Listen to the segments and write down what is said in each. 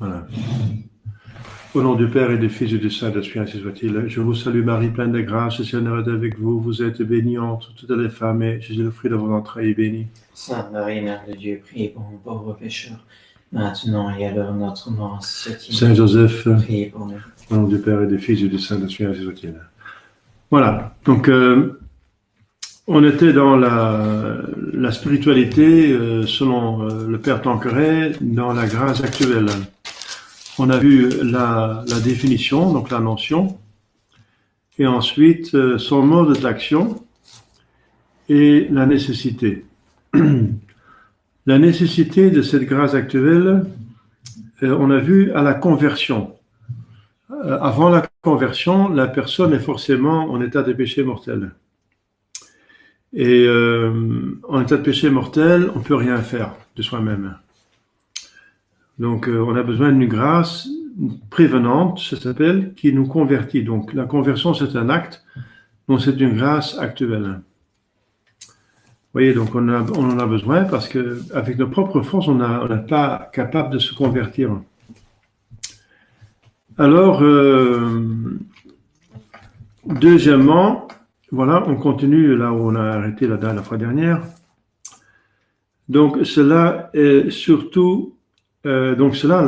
Voilà. Au nom du Père et du Fils et du Saint-Esprit, ainsi soit-il. Je vous salue Marie, pleine de grâce, le Seigneur est avec vous. Vous êtes bénie entre toutes les femmes, et Jésus, le fruit de vos entrailles, est béni. Sainte Marie, Mère de Dieu, priez pour nous pauvres pécheurs, maintenant et à l'heure de notre mort, ainsi soit-il. Saint Joseph, priez pour nous. Au nom du Père et du Fils et du Saint-Esprit, ainsi soit-il. Voilà. Donc, on était dans la spiritualité, selon le Père Tanqueray, dans la grâce actuelle. On a vu la définition, donc la notion, et ensuite son mode d'action et la nécessité. La nécessité de cette grâce actuelle, on a vu à la conversion. Avant la conversion, la personne est forcément en état de péché mortel. Et en état de péché mortel, on ne peut rien faire de soi-même. Donc, on a besoin d'une grâce prévenante, ça s'appelle, qui nous convertit. Donc, la conversion, c'est un acte, donc c'est une grâce actuelle. Vous voyez, donc on en a besoin parce qu'avec nos propres forces, on n'est pas capable de se convertir. Alors, deuxièmement, voilà, on continue là où on a arrêté la fois dernière. Donc, cela est surtout... donc cela,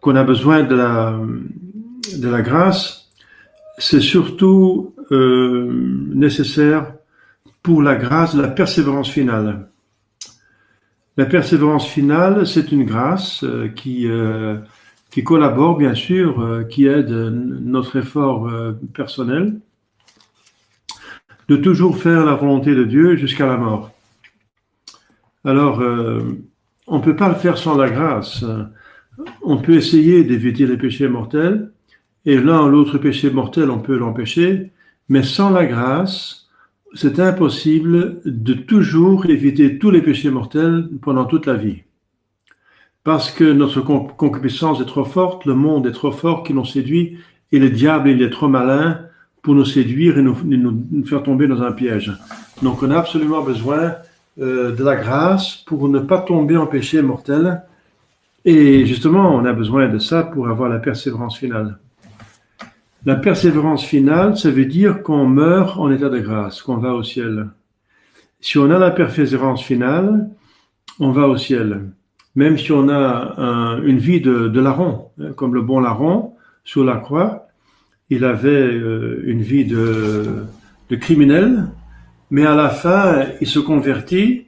qu'on a besoin de la grâce, c'est surtout nécessaire pour la grâce de la persévérance finale. La persévérance finale, c'est une grâce qui collabore, bien sûr, qui aide notre effort personnel, de toujours faire la volonté de Dieu jusqu'à la mort. Alors, on ne peut pas le faire sans la grâce. On peut essayer d'éviter les péchés mortels, et l'un ou l'autre péché mortel, on peut l'empêcher, mais sans la grâce, c'est impossible de toujours éviter tous les péchés mortels pendant toute la vie. Parce que notre concupiscence est trop forte, le monde est trop fort qui nous séduit, et le diable, il est trop malin pour nous séduire et nous faire tomber dans un piège. Donc on a absolument besoin de la grâce pour ne pas tomber en péché mortel. Et justement, on a besoin de ça pour avoir la persévérance finale. La persévérance finale, ça veut dire qu'on meurt en état de grâce, qu'on va au ciel. Si on a la persévérance finale, on va au ciel. Même si on a une vie de larron, comme le bon larron sur la croix, il avait une vie de criminel, mais à la fin, il se convertit,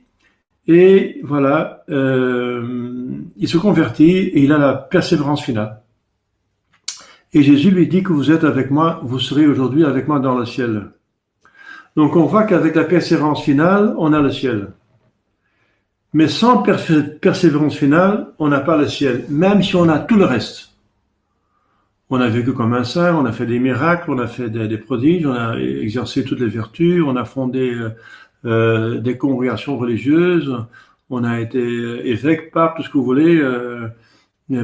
et voilà, il se convertit et il a la persévérance finale. Et Jésus lui dit que vous êtes avec moi, vous serez aujourd'hui avec moi dans le ciel. Donc on voit qu'avec la persévérance finale, on a le ciel. Mais sans persévérance finale, on n'a pas le ciel, même si on a tout le reste. On a vécu comme un saint, on a fait des miracles, on a fait des prodiges, on a exercé toutes les vertus, on a fondé des congrégations religieuses, on a été évêque, pape, tout ce que vous voulez,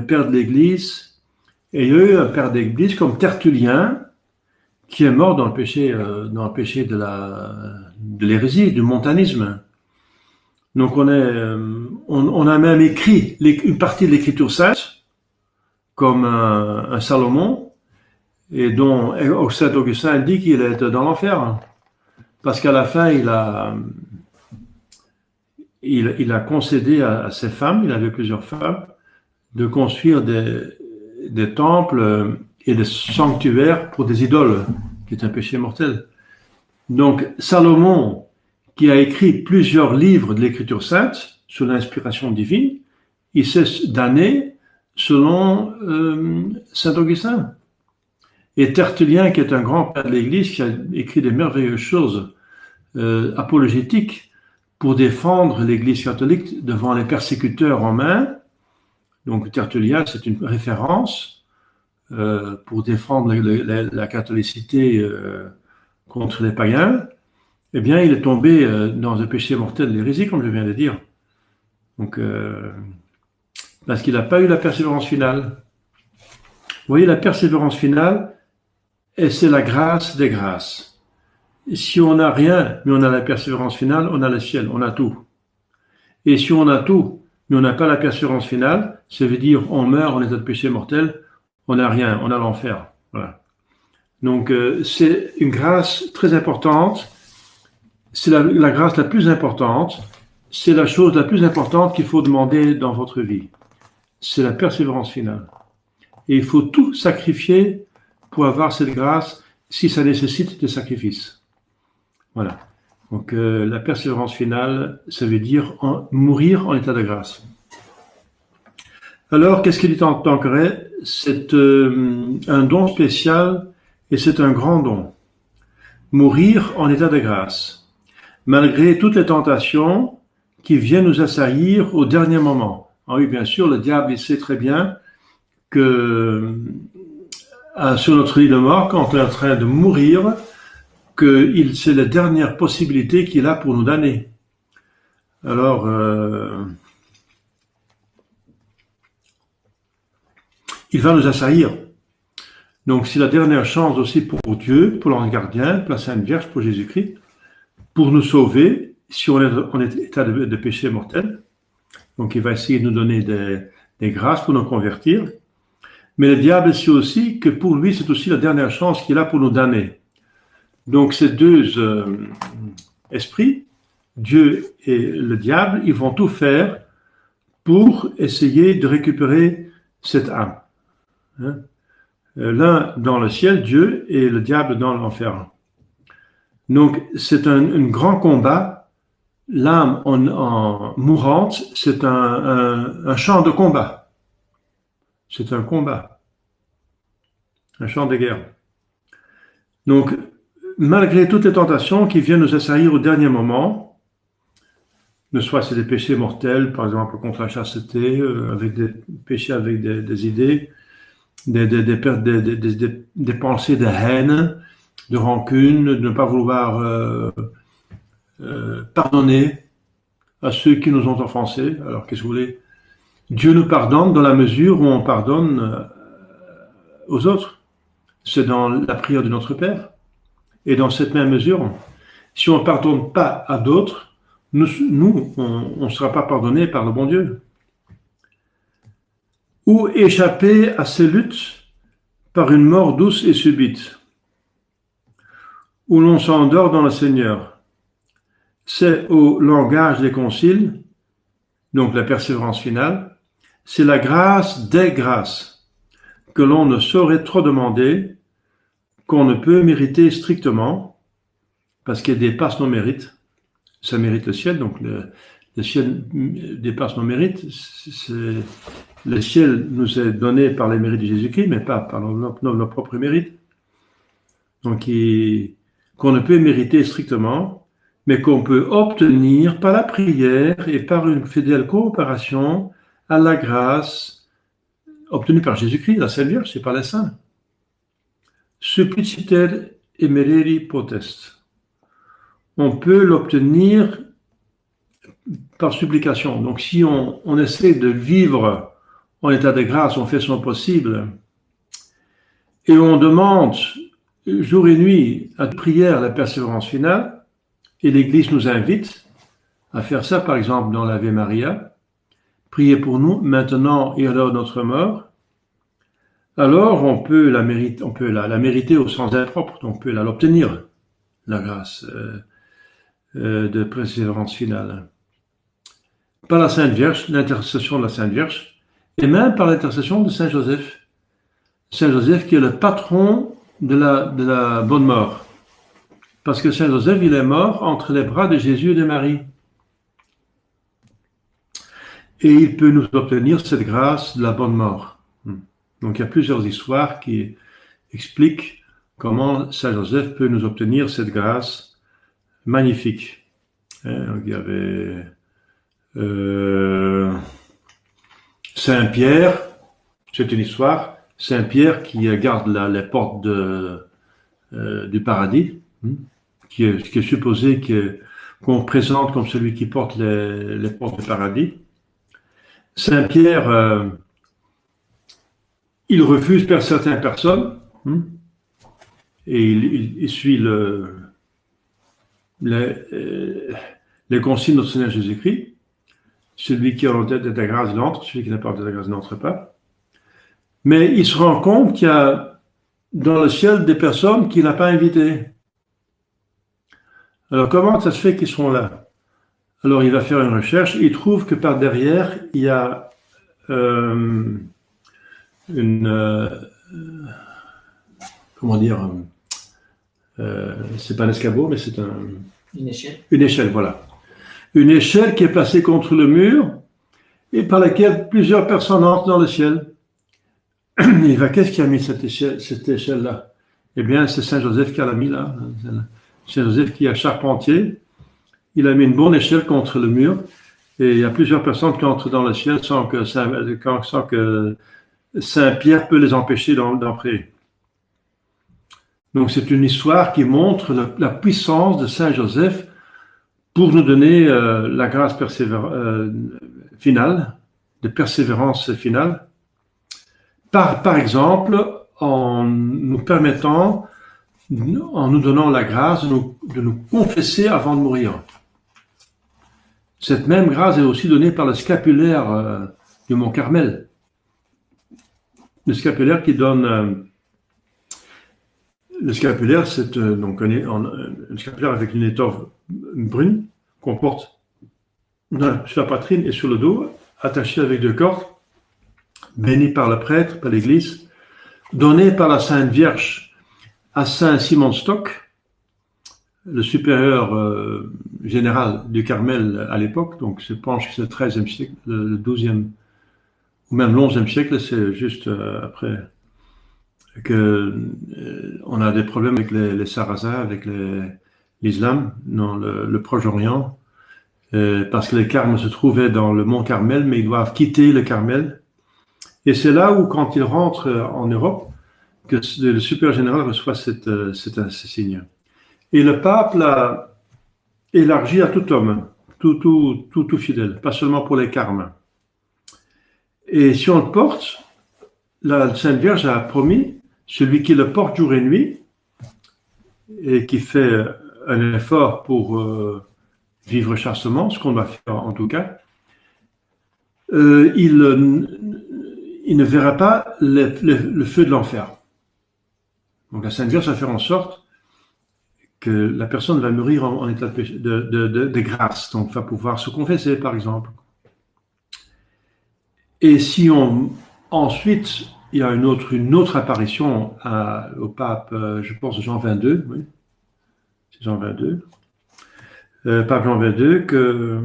père de l'Église. Et il y a eu un père d'église comme Tertullien, qui est mort dans le péché de l'hérésie, du montanisme. Donc on a même écrit une partie de l'Écriture sainte, comme un Salomon, et dont Saint Augustin dit qu'il est dans l'enfer, parce qu'à la fin il a concédé à ses femmes, il avait plusieurs femmes, de construire des temples et des sanctuaires pour des idoles, qui est un péché mortel. Donc, Salomon, qui a écrit plusieurs livres de l'Écriture sainte, sous l'inspiration divine, il s'est damné selon Saint Augustin. Et Tertullien, qui est un grand père de l'Église, qui a écrit des merveilleuses choses apologétiques pour défendre l'Église catholique devant les persécuteurs romains. Donc Tertullien, c'est une référence pour défendre la catholicité contre les païens. Eh bien, il est tombé dans un péché mortel de l'hérésie, comme je viens de dire. Donc, parce qu'il n'a pas eu la persévérance finale. Vous voyez, la persévérance finale, et c'est la grâce des grâces. Et si on n'a rien, mais on a la persévérance finale, on a le ciel, on a tout. Et si on a tout, mais on n'a pas la persévérance finale, ça veut dire on meurt en état de péché mortel, on n'a rien, on a l'enfer. Voilà. Donc c'est une grâce très importante, c'est la grâce la plus importante, c'est la chose la plus importante qu'il faut demander dans votre vie. C'est la persévérance finale. Et il faut tout sacrifier pour avoir cette grâce si ça nécessite des sacrifices. Voilà. Donc la persévérance finale, ça veut dire mourir en état de grâce. Alors, qu'est-ce qu'il est en tant que c'est un don spécial et c'est un grand don. Mourir en état de grâce, malgré toutes les tentations qui viennent nous assaillir au dernier moment. Ah oui, bien sûr, le diable, il sait très bien que sur notre lit de mort, quand on est en train de mourir, que c'est la dernière possibilité qu'il a pour nous damner. Alors, il va nous assaillir. Donc, c'est la dernière chance aussi pour Dieu, pour l'ange gardien, pour la Sainte Vierge, pour Jésus-Christ, pour nous sauver si on est en état de péché mortel. Donc, il va essayer de nous donner des grâces pour nous convertir. Mais le diable sait aussi que pour lui, c'est aussi la dernière chance qu'il a pour nous damner. Donc, ces deux esprits, Dieu et le diable, ils vont tout faire pour essayer de récupérer cette âme. Hein? L'un dans le ciel, Dieu, et le diable dans l'enfer. Donc, c'est un grand combat. L'âme en mourante, c'est un champ de combat. C'est un combat. Un champ de guerre. Donc, malgré toutes les tentations qui viennent nous assaillir au dernier moment, ne soit c'est des péchés mortels, par exemple contre la chasteté, avec des péchés avec des idées, des pensées de haine, de rancune, de ne pas vouloir pardonner à ceux qui nous ont offensés. Alors qu'est-ce que vous voulez? Dieu nous pardonne dans la mesure où on pardonne aux autres. C'est dans la prière de notre Père. Et dans cette même mesure, si on ne pardonne pas à d'autres, nous on ne sera pas pardonné par le bon Dieu. Ou échapper à ces luttes par une mort douce et subite, où l'on s'endort dans le Seigneur. C'est au langage des conciles, donc la persévérance finale, c'est la grâce des grâces, que l'on ne saurait trop demander, qu'on ne peut mériter strictement, parce qu'elle dépasse nos mérites. Ça mérite le ciel, donc le ciel dépasse nos mérites. Le ciel nous est donné par les mérites de Jésus-Christ, mais pas par nos propres mérites. Donc, qu'on ne peut mériter strictement, mais qu'on peut obtenir par la prière et par une fidèle coopération à la grâce obtenue par Jésus-Christ, la Sainte Vierge, c'est par les saints. Suppliciter emereri potest. On peut l'obtenir par supplication. Donc, si on essaie de vivre en état de grâce, on fait son possible, et on demande jour et nuit à prière la persévérance finale, et l'Église nous invite à faire ça, par exemple, dans l'Ave Maria, priez pour nous maintenant et à l'heure de notre mort. Alors on peut la mériter au sens impropre, on peut l'obtenir, la grâce de persévérance finale. Par la Sainte Vierge, l'intercession de la Sainte Vierge, et même par l'intercession de Saint Joseph. Saint Joseph qui est le patron de la bonne mort. Parce que Saint Joseph, il est mort entre les bras de Jésus et de Marie. Et il peut nous obtenir cette grâce de la bonne mort. Donc il y a plusieurs histoires qui expliquent comment Saint Joseph peut nous obtenir cette grâce magnifique. Donc, il y avait Saint Pierre, c'est une histoire, Saint Pierre qui garde les portes du paradis, qui est supposé qu'on présente comme celui qui porte les portes du paradis. Saint Pierre, il refuse par certaines personnes et il suit les consignes de notre Seigneur Jésus-Christ. Celui qui a en tête de la grâce, il entre. Celui qui n'a pas en tête de la grâce, n'entre pas. Mais il se rend compte qu'il y a dans le ciel des personnes qu'il n'a pas invitées. Alors comment ça se fait qu'ils sont là? Alors il va faire une recherche. Il trouve que par derrière, il y a comment dire, c'est pas un escabeau, mais c'est Une échelle. Une échelle, voilà. Une échelle qui est placée contre le mur et par laquelle plusieurs personnes entrent dans le ciel. Il va, qu'est-ce qui a mis cette échelle-là? Eh bien, c'est Saint Joseph qui l'a mis là. Saint Joseph qui est charpentier. Il a mis une bonne échelle contre le mur et il y a plusieurs personnes qui entrent dans le ciel sans que Saint-Pierre peut les empêcher d'entrer. Donc c'est une histoire qui montre la puissance de Saint Joseph pour nous donner la grâce finale, de persévérance finale, par exemple en nous permettant, en nous donnant la grâce de nous confesser avant de mourir. Cette même grâce est aussi donnée par le scapulaire du Mont Carmel. Le scapulaire qui donne... le scapulaire, c'est donc un scapulaire avec une étoffe brune qu'on porte sur la poitrine et sur le dos, attaché avec 2 cordes, béni par le prêtre, par l'Église, donné par la Sainte Vierge à Saint Simon Stock, le supérieur général du Carmel à l'époque. Donc je pense que c'est le XIIIe siècle, le XIIe ou même le XIe siècle, c'est juste après que on a des problèmes avec les Sarrasins, avec l'islam dans le Proche-Orient, parce que les Carmes se trouvaient dans le mont Carmel, mais ils doivent quitter le Carmel. Et c'est là où, quand ils rentrent en Europe, que le supérieur général reçoit cet insigne. Et le pape l'a élargi à tout homme, tout fidèle, pas seulement pour les Carmes. Et si on le porte, la Sainte Vierge a promis, celui qui le porte jour et nuit, et qui fait un effort pour vivre chastement, ce qu'on va faire en tout cas, il ne verra pas le feu de l'enfer. Donc la Sainte Vierge va faire en sorte que la personne va mourir en état de grâce, donc va pouvoir se confesser par exemple. Et si ensuite il y a une autre apparition au pape, je pense Jean 22, oui, c'est Jean 22, pape Jean 22, que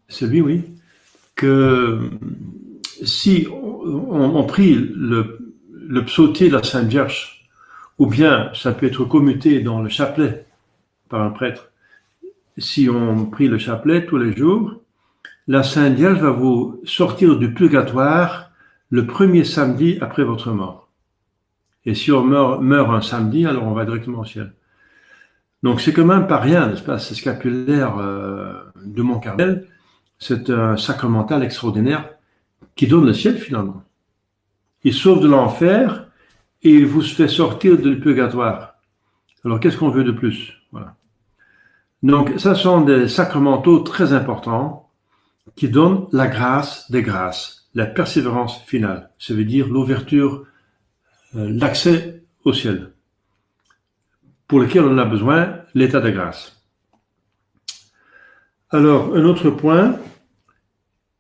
c'est lui, oui, que si on prie le psautier de la Sainte Vierge, ou bien ça peut être commuté dans le chapelet par un prêtre, si on prie le chapelet tous les jours, la Sainte Vierge va vous sortir du purgatoire le premier samedi après votre mort. Et si on meurt un samedi, alors on va directement au ciel. Donc c'est quand même pas rien, n'est-ce pas? Ce scapulaire de Mont Carmel, c'est un sacramental extraordinaire qui donne le ciel finalement. Il sauve de l'enfer et il vous fait sortir du purgatoire. Alors qu'est-ce qu'on veut de plus? Voilà. Donc ça sont des sacramentaux très importants qui donnent la grâce des grâces, la persévérance finale. Ça veut dire l'ouverture, l'accès au ciel, pour lequel on a besoin, l'état de grâce. Alors, un autre point,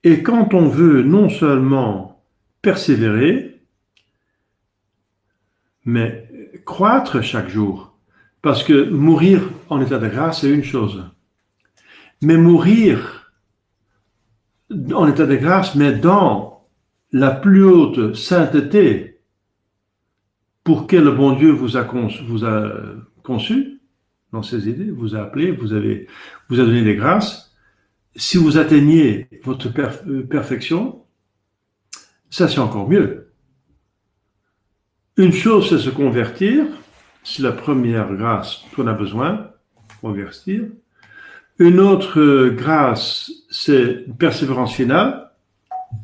et quand on veut non seulement persévérer, mais croître chaque jour, parce que mourir en état de grâce, c'est une chose, mais mourir en état de grâce, mais dans la plus haute sainteté pour que le bon Dieu vous a conçu dans ses idées, vous a appelé, vous a donné des grâces. Si vous atteignez votre perfection, ça c'est encore mieux. Une chose c'est se convertir, c'est la première grâce dont on a besoin, convertir. Une autre grâce, c'est une persévérance finale,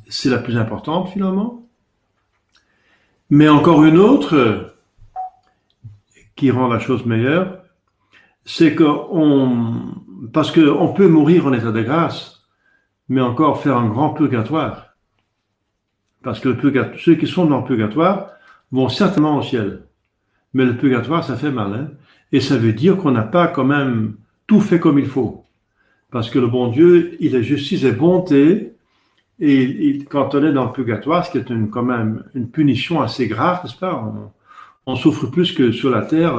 c'est la plus importante finalement. Mais encore une autre qui rend la chose meilleure, c'est qu'on parce qu'on peut mourir en état de grâce, mais encore faire un grand purgatoire. Parce que ceux qui sont dans le purgatoire vont certainement au ciel. Mais le purgatoire, ça fait mal. Hein? Et ça veut dire qu'on n'a pas quand même tout fait comme il faut. Parce que le bon Dieu, il est justice et bonté. Et quand on est dans le purgatoire, ce qui est quand même une punition assez grave, n'est-ce pas? On souffre plus que sur la terre,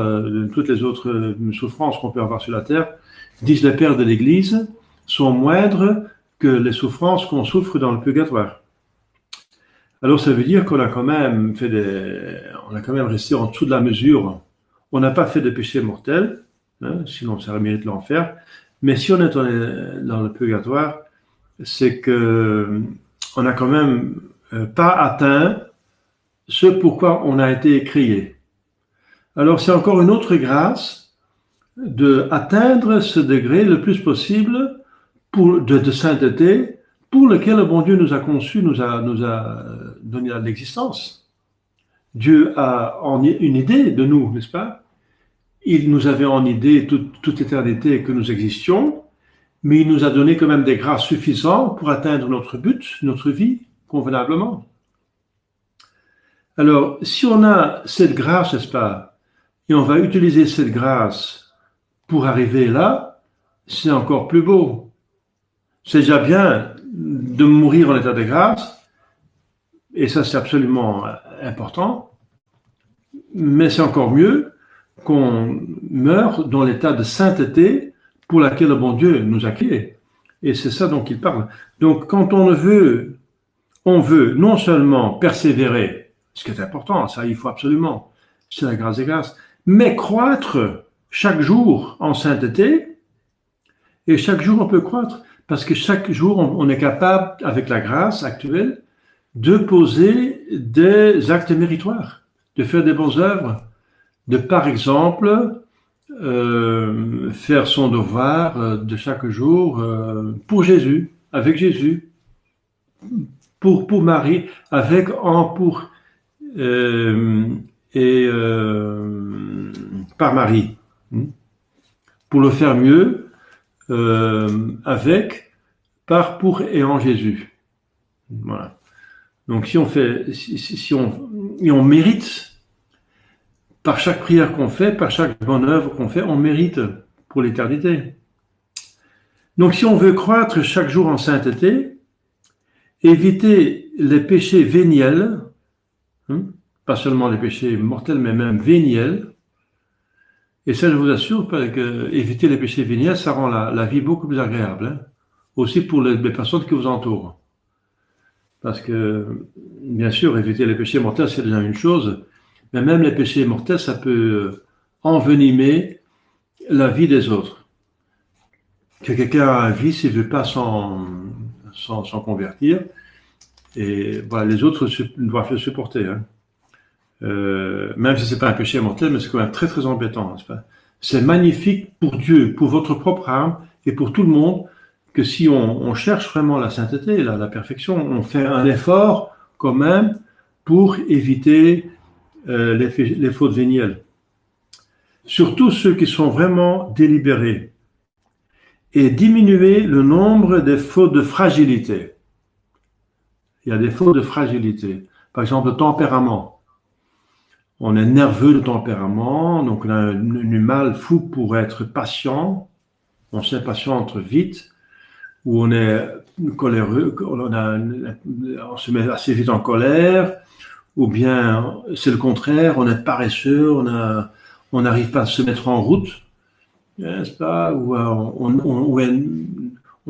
toutes les autres souffrances qu'on peut avoir sur la terre, disent les pères de l'Église, sont moindres que les souffrances qu'on souffre dans le purgatoire. Alors ça veut dire qu'on a quand même on a quand même resté en dessous de la mesure. On n'a pas fait de péché mortel, hein, sinon ça mérite l'enfer. Mais si on est dans le purgatoire, c'est que on n'a quand même pas atteint ce pourquoi on a été créé. Alors c'est encore une autre grâce de atteindre ce degré le plus possible de sainteté pour lequel le bon Dieu nous a conçus, nous a donné l'existence. Dieu a une idée de nous, n'est-ce pas? Il nous avait en idée toute l'éternité que nous existions, mais il nous a donné quand même des grâces suffisantes pour atteindre notre but, notre vie, convenablement. Alors, si on a cette grâce, n'est-ce pas, et on va utiliser cette grâce pour arriver là, c'est encore plus beau. C'est déjà bien de mourir en état de grâce, et ça c'est absolument important, mais c'est encore mieux qu'on meure dans l'état de sainteté pour laquelle le bon Dieu nous a créés. Et c'est ça dont il parle. Donc quand on veut non seulement persévérer, ce qui est important, ça il faut absolument, c'est la grâce des grâces, mais croître chaque jour en sainteté, et chaque jour on peut croître, parce que chaque jour on est capable, avec la grâce actuelle, de poser des actes méritoires, de faire des bonnes œuvres, de par exemple faire son devoir de chaque jour pour Jésus, avec Jésus, pour Marie, par Marie, pour le faire mieux pour et en Jésus. Voilà. Donc si on mérite par chaque prière qu'on fait, par chaque bonne œuvre qu'on fait, on mérite pour l'éternité. Donc si on veut croître chaque jour en sainteté, éviter les péchés véniels, pas seulement les péchés mortels, mais même véniels, et ça je vous assure que éviter les péchés véniels, ça rend la vie beaucoup plus agréable, hein, aussi pour les personnes qui vous entourent. Parce que, bien sûr, éviter les péchés mortels, c'est déjà une chose, mais même les péchés mortels, ça peut envenimer la vie des autres. Que quelqu'un a un vice, il ne veut pas s'en convertir, et voilà, les autres doivent le supporter. Hein. Même si ce n'est pas un péché mortel, mais c'est quand même très très embêtant. N'est-ce pas? C'est magnifique pour Dieu, pour votre propre âme et pour tout le monde, que si on cherche vraiment la sainteté, la perfection, on fait un effort quand même pour éviter les fautes vénielles. Surtout ceux qui sont vraiment délibérés. Et diminuer le nombre des fautes de fragilité. Il y a des fautes de fragilité. Par exemple, le tempérament. On est nerveux de tempérament, donc on a du mal fou pour être patient. On s'impatiente vite. Ou on est coléreux, on se met assez vite en colère, ou bien c'est le contraire, on est paresseux, on n'arrive pas à se mettre en route, n'est-ce pas? Ou on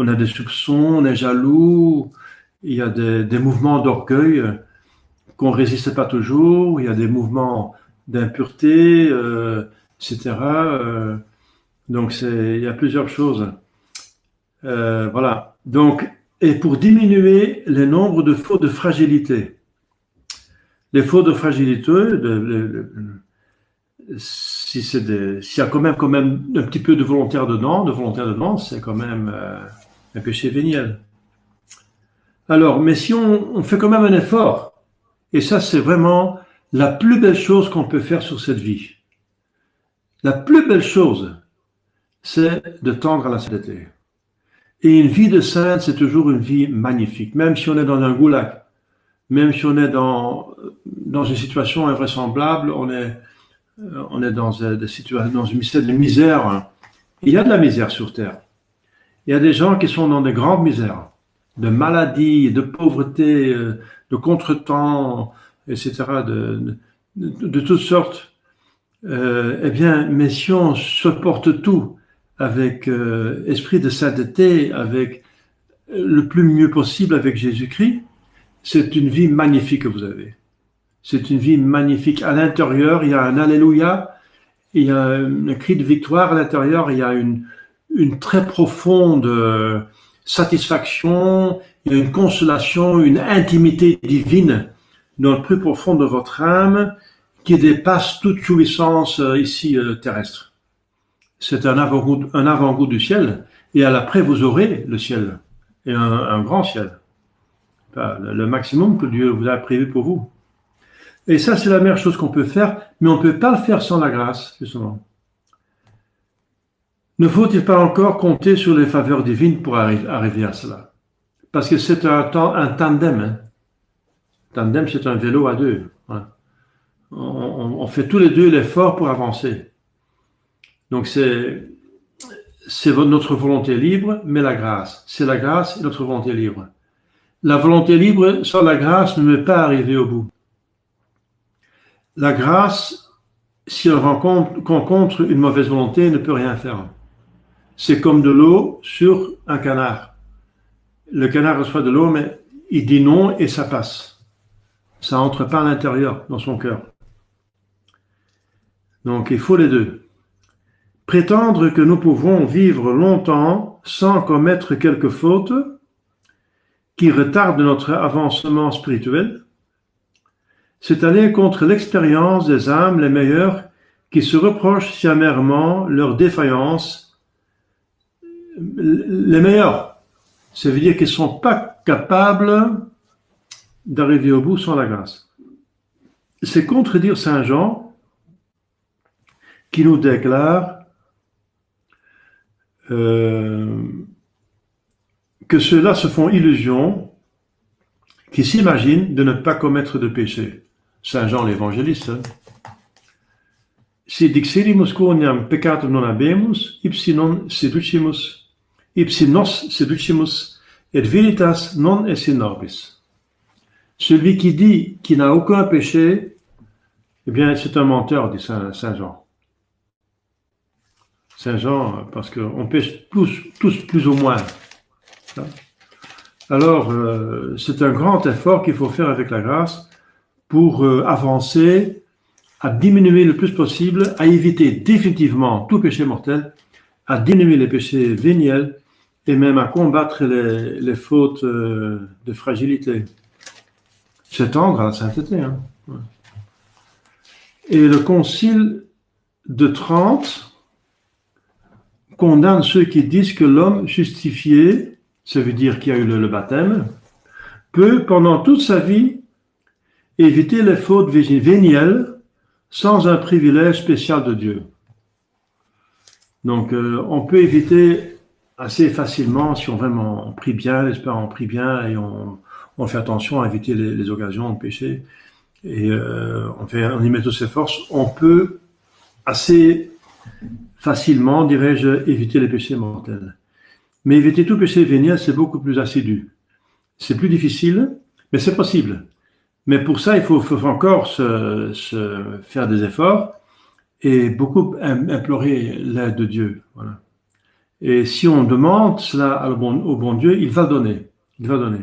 a des soupçons, on est jaloux, il y a des mouvements d'orgueil qu'on ne résiste pas toujours, il y a des mouvements d'impureté, etc. Donc il y a plusieurs choses. Voilà. Donc, et pour diminuer le nombre de fautes de fragilité. Les fautes de fragilité, s'il y a quand même un petit peu de volontaire dedans, c'est quand même un péché véniel. Alors, mais si on fait quand même un effort, et ça c'est vraiment la plus belle chose qu'on peut faire sur cette vie. La plus belle chose, c'est de tendre à la sainteté. Et une vie de sainte, c'est toujours une vie magnifique, même si on est dans un goulag, même si on est dans une situation invraisemblable, on est dans une misère. Il y a de la misère sur Terre. Il y a des gens qui sont dans des grandes misères, de maladies, de pauvreté, de contretemps, etc., de toutes sortes. Eh bien, mais si on supporte tout avec esprit de sainteté, avec le plus mieux possible avec Jésus-Christ, c'est une vie magnifique que vous avez. C'est une vie magnifique. À l'intérieur, il y a un Alléluia, il y a un cri de victoire à l'intérieur, il y a une très profonde satisfaction, il y a une consolation, une intimité divine dans le plus profond de votre âme qui dépasse toute jouissance ici terrestre. C'est un avant-goût du ciel, et à l'après vous aurez le ciel, et un grand ciel. Le maximum que Dieu vous a prévu pour vous. Et ça, c'est la meilleure chose qu'on peut faire, mais on ne peut pas le faire sans la grâce, justement. Ne faut-il pas encore compter sur les faveurs divines pour arriver à cela? Parce que c'est un tandem. Hein. Tandem, c'est un vélo à deux. Hein. On fait tous les deux l'effort pour avancer. Donc c'est notre volonté libre, mais la grâce. C'est la grâce et notre volonté libre. La volonté libre sans la grâce ne peut pas arriver au bout. La grâce, si elle rencontre une mauvaise volonté, ne peut rien faire. C'est comme de l'eau sur un canard. Le canard reçoit de l'eau, mais il dit non et ça passe. Ça entre pas à l'intérieur, dans son cœur. Donc il faut les deux. Prétendre que nous pouvons vivre longtemps sans commettre quelques fautes qui retardent notre avancement spirituel, c'est aller contre l'expérience des âmes les meilleures qui se reprochent si amèrement leur défaillance. Les meilleurs, ça veut dire qu'ils ne sont pas capables d'arriver au bout sans la grâce. C'est contredire Saint Jean qui nous déclare que ceux-là se font illusion, qui s'imaginent de ne pas commettre de péché. Saint Jean l'évangéliste. Si dixerimus quoniam peccatum non habemus, ipsi nos seducimus, et veritas non esse in orbis. Celui qui dit qu'il n'a aucun péché, eh bien, c'est un menteur, dit Saint Jean. Saint Jean, parce qu'on pêche tous plus ou moins. Alors, c'est un grand effort qu'il faut faire avec la grâce pour avancer, à diminuer le plus possible, à éviter définitivement tout péché mortel, à diminuer les péchés véniels et même à combattre les fautes de fragilité. C'est tendre à la sainteté. Hein. Et le Concile de Trente condamne ceux qui disent que l'homme justifié, ça veut dire qu'il y a eu le baptême, peut pendant toute sa vie éviter les fautes vénielles sans un privilège spécial de Dieu. Donc on peut éviter assez facilement si on prie bien, l'espère on prie bien et on fait attention à éviter les occasions de péché et on y met toutes ses forces, on peut assez facilement, dirais-je, éviter les péchés mortels. Mais éviter tout péché véniel, c'est beaucoup plus assidu. C'est plus difficile, mais c'est possible. Mais pour ça, il faut encore se faire des efforts et beaucoup implorer l'aide de Dieu. Voilà. Et si on demande cela au bon Dieu, il va donner. Il va donner.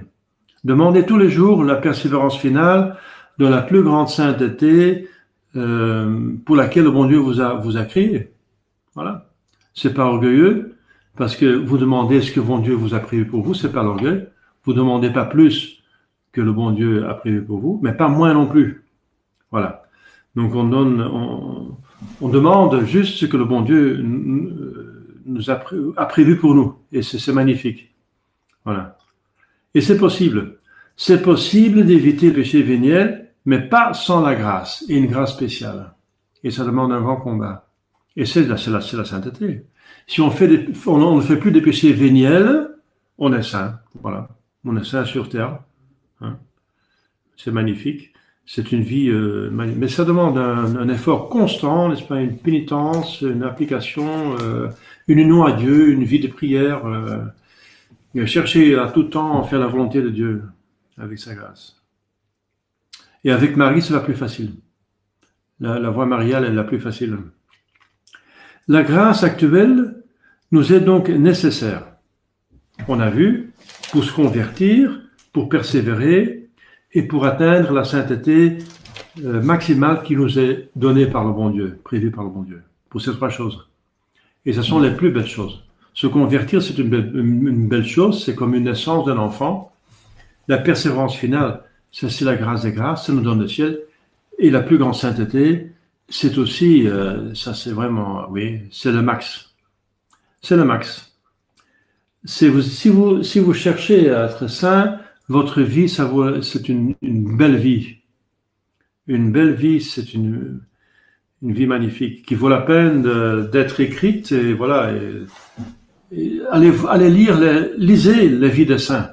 Demandez tous les jours la persévérance finale de la plus grande sainteté pour laquelle le bon Dieu vous a créé. Voilà. C'est pas orgueilleux, parce que vous demandez ce que bon Dieu vous a prévu pour vous, c'est pas l'orgueil. Vous demandez pas plus que le bon Dieu a prévu pour vous, mais pas moins non plus. Voilà. Donc on demande juste ce que le bon Dieu nous a prévu pour nous, et c'est magnifique. Voilà. Et c'est possible. C'est possible d'éviter le péché véniel, mais pas sans la grâce, et une grâce spéciale. Et ça demande un grand combat. Et c'est la sainteté. Si on ne fait plus des péchés véniels, on est saint. Voilà. On est saint sur terre. Hein. C'est magnifique. C'est une vie, mais ça demande un effort constant, n'est-ce pas, une pénitence, une application, une union à Dieu, une vie de prière, chercher à tout temps à faire la volonté de Dieu avec sa grâce. Et avec Marie, c'est la plus facile. La voie mariale est la plus facile. La grâce actuelle nous est donc nécessaire. On a vu, pour se convertir, pour persévérer, et pour atteindre la sainteté maximale qui nous est donnée par le bon Dieu, prévue par le bon Dieu, pour ces trois choses. Et ce sont les plus belles choses. Se convertir, c'est une belle chose, c'est comme une naissance d'un enfant. La persévérance finale, c'est la grâce des grâces, ça nous donne le ciel. Et la plus grande sainteté, c'est aussi, ça c'est vraiment, oui, c'est le max. C'est le max. Si vous cherchez à être saint, votre vie, c'est une belle vie. Une belle vie, c'est une vie magnifique qui vaut la peine d'être écrite. Et voilà, allez lisez les vies des saints.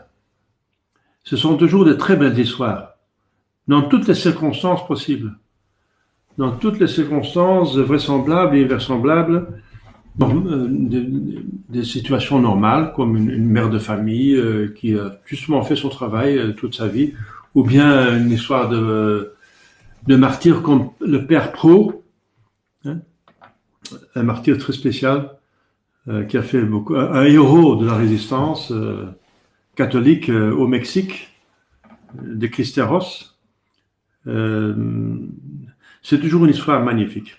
Ce sont toujours de très belles histoires, dans toutes les circonstances possibles, dans toutes les circonstances vraisemblables et invraisemblables. Des situations normales, comme une mère de famille qui a justement fait son travail toute sa vie, ou bien une histoire de martyr comme le père Pro, hein, un martyr très spécial qui a fait beaucoup, un héros de la résistance catholique au Mexique, de Cristeros. C'est toujours une histoire magnifique.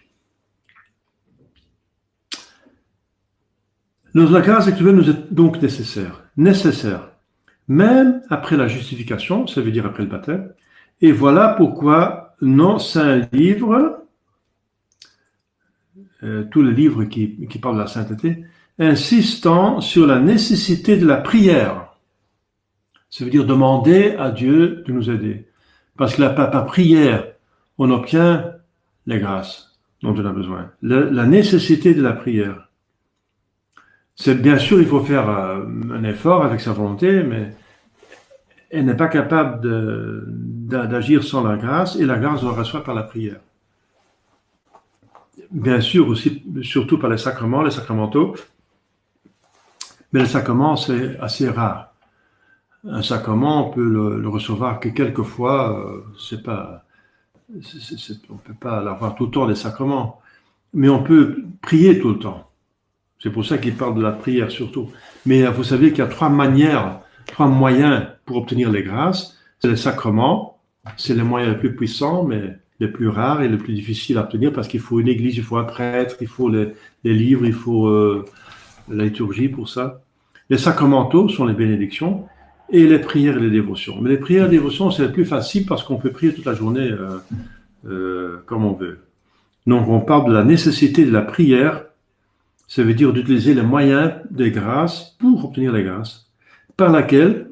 La grâce actuelle nous est donc nécessaire, même après la justification, ça veut dire après le baptême. Et voilà pourquoi nos saints livres, tous les livres qui parlent de la sainteté, insistant sur la nécessité de la prière. Ça veut dire demander à Dieu de nous aider. Parce que par prière, on obtient les grâces dont on a besoin. La nécessité de la prière. C'est bien sûr, il faut faire un effort avec sa volonté, mais elle n'est pas capable d'agir sans la grâce, et la grâce on la reçoit par la prière. Bien sûr aussi, surtout par les sacrements, les sacramentaux, mais les sacrements c'est assez rare. Un sacrement, on peut le recevoir que quelques fois, on peut pas l'avoir tout le temps des sacrements, mais on peut prier tout le temps. C'est pour ça qu'il parle de la prière surtout. Mais vous savez qu'il y a trois moyens pour obtenir les grâces. C'est les sacrements, c'est les moyens les plus puissants, mais les plus rares et les plus difficiles à obtenir parce qu'il faut une église, il faut un prêtre, il faut les livres, il faut la liturgie pour ça. Les sacramentaux sont les bénédictions et les prières et les dévotions. Mais les prières et les dévotions, c'est le plus facile parce qu'on peut prier toute la journée comme on veut. Donc on parle de la nécessité de la prière. Ça veut dire d'utiliser les moyens des grâces pour obtenir les grâces, par laquelle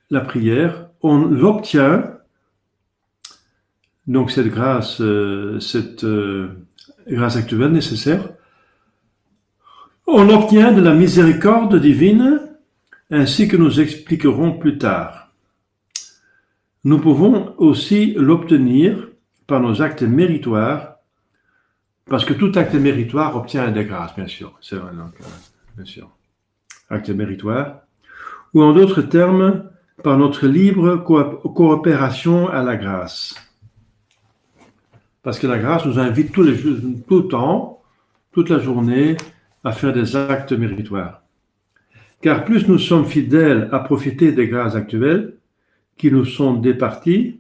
la prière, on l'obtient, donc cette grâce actuelle nécessaire, on l'obtient de la miséricorde divine, ainsi que nous expliquerons plus tard. Nous pouvons aussi l'obtenir par nos actes méritoires, parce que tout acte méritoire obtient des grâces, bien sûr. C'est vrai, donc, bien sûr. Acte méritoire. Ou en d'autres termes, par notre libre coopération à la grâce. Parce que la grâce nous invite tout le temps, toute la journée, à faire des actes méritoires. Car plus nous sommes fidèles à profiter des grâces actuelles qui nous sont départies,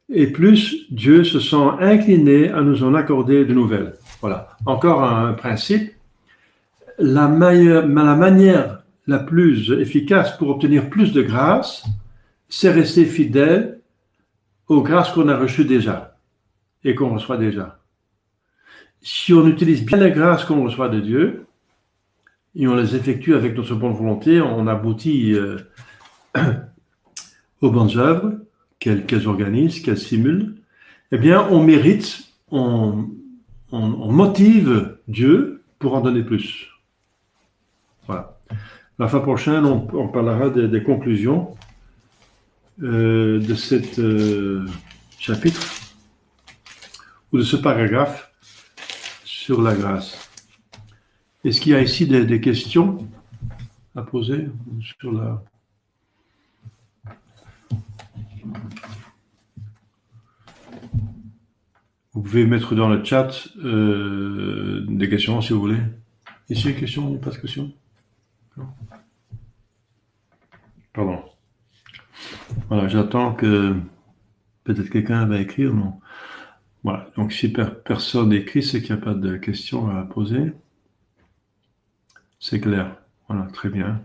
et plus Dieu se sent incliné à nous en accorder de nouvelles. Voilà. Encore un principe. La manière la plus efficace pour obtenir plus de grâce, c'est rester fidèle aux grâces qu'on a reçues déjà et qu'on reçoit déjà. Si on utilise bien les grâces qu'on reçoit de Dieu et on les effectue avec notre bonne volonté, on aboutit aux bonnes œuvres qu'elles organisent, qu'elles simulent, eh bien, on mérite, on on motive Dieu pour en donner plus. Voilà. La fois prochaine, on parlera des conclusions de cet chapitre ou de ce paragraphe sur la grâce. Est-ce qu'il y a ici des questions à poser sur la... Vous pouvez mettre dans le chat des questions si vous voulez. Ici, question, pas de questions? Non. Pardon. Voilà, j'attends que peut-être quelqu'un va écrire, non? Voilà, donc si personne écrit, c'est qu'il n'y a pas de questions à poser. C'est clair. Voilà, très bien.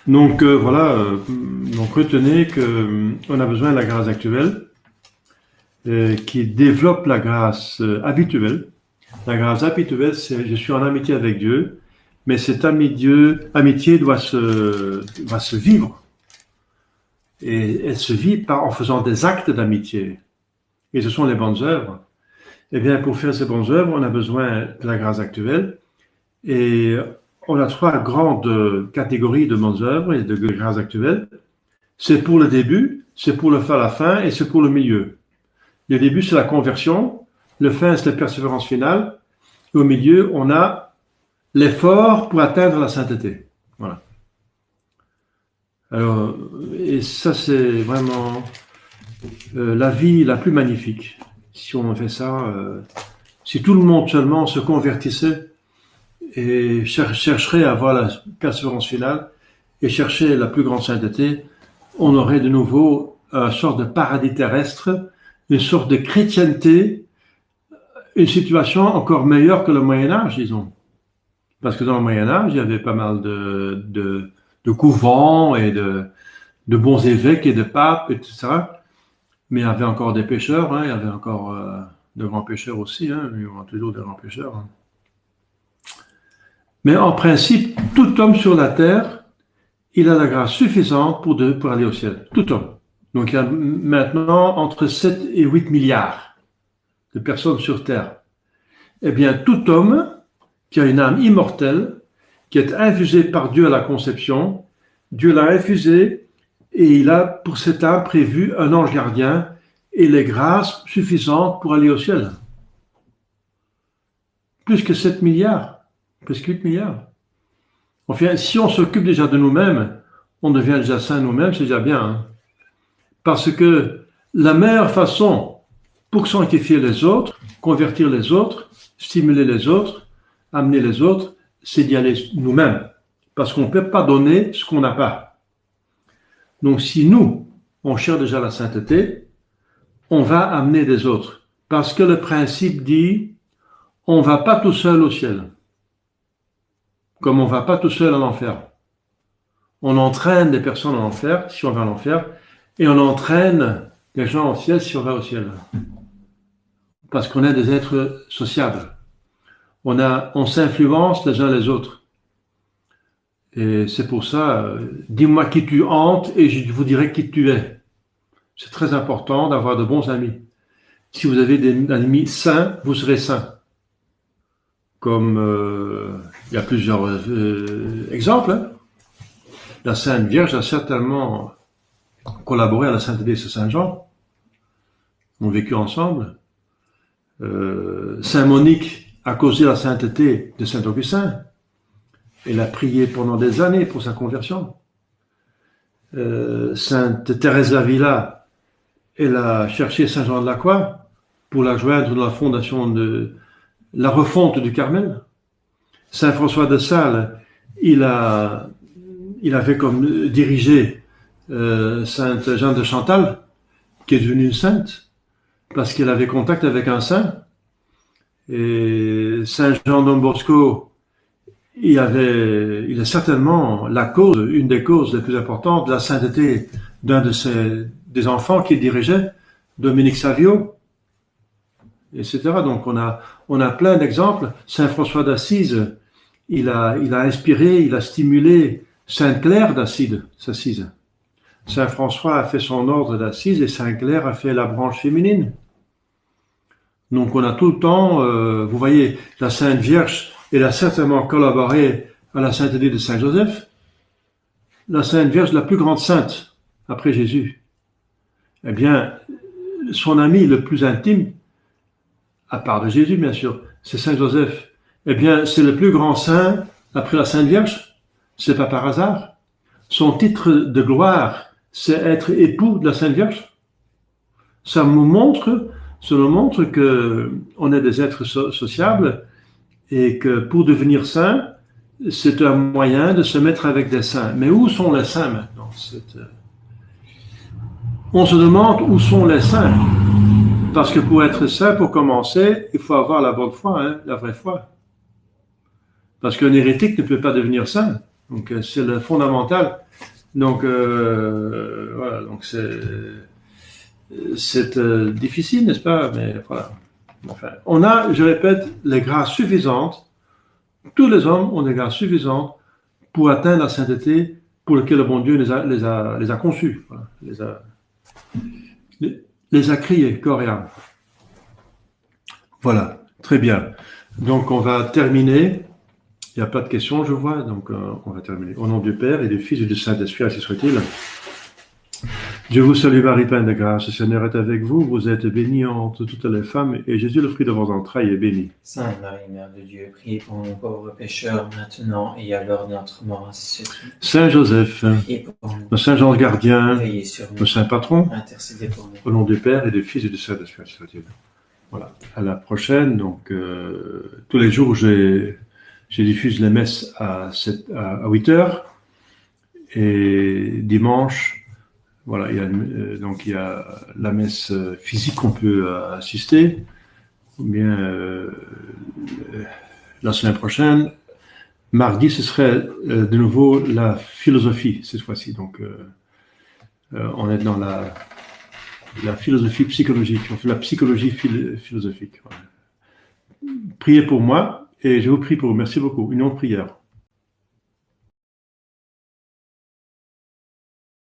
Donc voilà, donc retenez qu'on a besoin de la grâce actuelle qui développe la grâce habituelle. La grâce habituelle, c'est je suis en amitié avec Dieu, mais cette amitié doit se vivre. Et elle se vit en faisant des actes d'amitié. Et ce sont les bonnes œuvres. Eh bien, pour faire ces bonnes œuvres, on a besoin de la grâce actuelle. Et on a 3 grandes catégories de bonnes œuvres et de grâce actuelle. C'est pour le début, c'est pour le la fin et c'est pour le milieu. Le début, c'est la conversion. Le fin, c'est la persévérance finale. Et au milieu, on a l'effort pour atteindre la sainteté. Voilà. Alors, et ça, c'est vraiment la vie la plus magnifique. Si on fait ça, si tout le monde seulement se convertissait et chercherait à avoir la persévérance finale et chercher la plus grande sainteté, on aurait de nouveau une sorte de paradis terrestre, une sorte de chrétienté, une situation encore meilleure que le Moyen-Âge, disons. Parce que dans le Moyen-Âge, il y avait pas mal de couvents et de bons évêques et de papes, etc. Mais il y avait encore des pécheurs, hein, il y avait encore de grands pécheurs aussi, hein, il y aura toujours des grands pécheurs. Hein. Mais en principe, tout homme sur la terre, il a la grâce suffisante pour aller au ciel. Tout homme. Donc il y a maintenant entre 7 et 8 milliards de personnes sur terre. Eh bien, tout homme qui a une âme immortelle, qui est infusée par Dieu à la conception, Dieu l'a infusée et il a pour cette âme prévu un ange gardien et les grâces suffisantes pour aller au ciel. Plus que 7 milliards, plus que 8 milliards. Enfin, si on s'occupe déjà de nous-mêmes, on devient déjà saint nous-mêmes, c'est déjà bien. Hein. Parce que la meilleure façon pour sanctifier les autres, convertir les autres, stimuler les autres, amener les autres, c'est d'y aller nous-mêmes. Parce qu'on ne peut pas donner ce qu'on n'a pas. Donc si nous, on cherche déjà la sainteté, on va amener des autres. Parce que le principe dit, on ne va pas tout seul au ciel. Comme on ne va pas tout seul à l'enfer. On entraîne des personnes à l'enfer, si on va à l'enfer, et on entraîne les gens au ciel si on va au ciel. Parce qu'on est des êtres sociables. On s'influence les uns les autres. Et c'est pour ça, dis-moi qui tu hantes et je vous dirai qui tu es. C'est très important d'avoir de bons amis. Si vous avez des amis saints, vous serez saints. Comme il y a plusieurs exemples. Hein. La Sainte Vierge a certainement collaboré à la sainteté de Saint Jean. Ils ont vécu ensemble. Saint Monique a causé la sainteté de Saint Augustin. Elle a prié pendant des années pour sa conversion. Sainte Thérèse d'Avila, elle a cherché Saint Jean de la Croix pour la joindre dans la fondation de la refonte du Carmel. Saint François de Sales, il avait comme dirigé Sainte Jeanne de Chantal, qui est devenue une sainte, parce qu'elle avait contact avec un saint. Et Saint Jean Don Bosco, il est certainement une des causes les plus importantes de la sainteté d'un des enfants qu'il dirigeait, Dominique Savio, etc. Donc on a plein d'exemples. Saint François d'Assise, il a inspiré, il a stimulé Sainte Claire d'Assise. Saint François a fait son ordre d'Assise et Sainte Claire a fait la branche féminine. Donc on a tout le temps, vous voyez, la Sainte Vierge, elle a certainement collaboré à la sainteté de Saint Joseph, la Sainte Vierge, la plus grande sainte après Jésus. Eh bien, son ami le plus intime, à part de Jésus bien sûr, c'est Saint Joseph. Eh bien, c'est le plus grand saint après la Sainte Vierge. C'est pas par hasard. Son titre de gloire, c'est être époux de la Sainte Vierge. Ça nous montre que on est des êtres sociables et que pour devenir saint, c'est un moyen de se mettre avec des saints. Mais où sont les saints maintenant? On se demande où sont les saints. Parce que pour être saint, pour commencer, il faut avoir la bonne foi, hein, la vraie foi. Parce qu'un hérétique ne peut pas devenir saint. Donc c'est le fondamental. Donc voilà, donc c'est difficile, n'est-ce pas? Mais voilà. Enfin, on a, je répète, les grâces suffisantes. Tous les hommes ont des grâces suffisantes pour atteindre la sainteté pour laquelle le bon Dieu les a conçus, voilà, les a créés, corps et âme. Voilà, très bien. Donc on va terminer. Il n'y a pas de questions, je vois, donc on va terminer. Au nom du Père et du Fils et du Saint-Esprit, ainsi soit-il. Je vous salue Marie, pleine de grâce, le Seigneur est avec vous, vous êtes bénie entre toutes les femmes, et Jésus, le fruit de vos entrailles, est béni. Sainte Marie, Mère de Dieu, priez pour nous pauvres pécheurs, maintenant et à l'heure de notre mort, ainsi soit-il. Saint Joseph, Priez pour nous. le Saint Jean gardien, Veillez sur le nous. Saint Patron, Intercédez pour nous. au nom du Père et du Fils et du Saint-Esprit, ainsi soit-il. Voilà, à la prochaine. Donc, tous les jours, je diffuse les messes à 8 heures, et dimanche, voilà, donc il y a la messe physique qu'on peut assister, ou bien la semaine prochaine. Mardi, ce serait de nouveau la philosophie, cette fois-ci. Donc, on est dans la philosophie psychologique. On fait la psychologie philosophique. Voilà. Priez pour moi et je vous prie pour vous. Merci beaucoup. Union de prière.